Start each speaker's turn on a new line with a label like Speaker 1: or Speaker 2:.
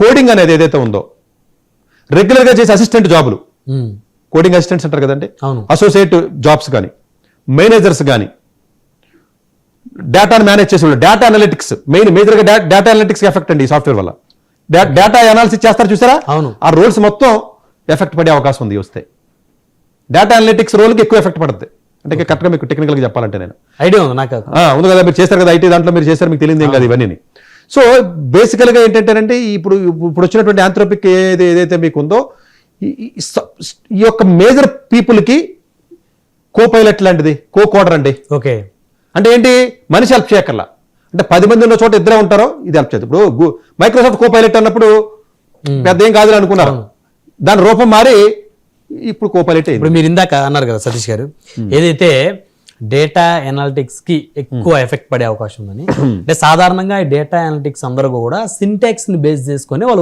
Speaker 1: Coding అనేది ఏదైతే ఉందో రెగ్యులర్గా చేసే అసిస్టెంట్ జాబులు, కోడింగ్ అసిస్టెంట్స్ అంటారు కదండి,
Speaker 2: అవును.
Speaker 1: అసోసియేట్ జాబ్స్ కానీ, మేనేజర్స్ కానీ, డేటాను మేనేజ్ చేసే వాళ్ళు, డేటా అనలిటిక్స్ మేజర్గా డేటా అనలిటిక్స్ ఎఫెక్ట్ అండి ఈ సాఫ్ట్వేర్ వల్ల. డేటా అనాలిసిస్ చేస్తారు చూసారా,
Speaker 2: అవును.
Speaker 1: ఆ రోల్స్ మొత్తం ఎఫెక్ట్ పడే అవకాశం ఉంది వస్తే. డేటా అనలిటిక్స్ రోల్కి ఎక్కువ ఎఫెక్ట్ పడుతుంది. అంటే కరెక్ట్గా మీకు టెక్నికల్గా చెప్పాలంటే నేను
Speaker 2: ఐడియా ఉంది నాకు.
Speaker 1: ఉంది కదా, మీరు చేస్తారు కదా ఐటీ దాంట్లో, మీరు చేస్తారు, మీకు తెలియదు ఏం కాదు ఇవన్నీ. సో బేసికల్గా ఏంటంటేనంటే ఇప్పుడు వచ్చినటువంటి ఆంథ్రోపిక్ ఏదైతే మీకు ఉందో ఈ యొక్క మేజర్ పీపుల్కి కో పైలట్ లాంటిది, కో కోడర్ అండి.
Speaker 2: ఓకే,
Speaker 1: అంటే ఏంటి, మనిషి హెల్ప్ చేయక్కర్లా. అంటే 10 మంది ఉన్న చోట ఇద్దరే ఉంటారో ఇది హెల్ప్ చేస్తుంది. ఇప్పుడు మైక్రోసాఫ్ట్ కో పైలట్ అన్నప్పుడు పెద్ద ఏం కాదు అనుకున్నారు, దాని రూపం మారి ఇప్పుడు కో పైలట్.
Speaker 2: ఇప్పుడు మీరు ఇందాక అన్నారు కదా సతీష్ గారు, ఏదైతే డేటా ఎనాలిటిక్స్ కి ఎక్కువ ఎఫెక్ట్ పడే అవకాశం ఉందని. అంటే సాధారణంగా ఈ డేటా ఎనాలిటిక్స్ అందరూ కూడా సింటాక్స్ ని బేస్ చేసుకొని వాళ్ళు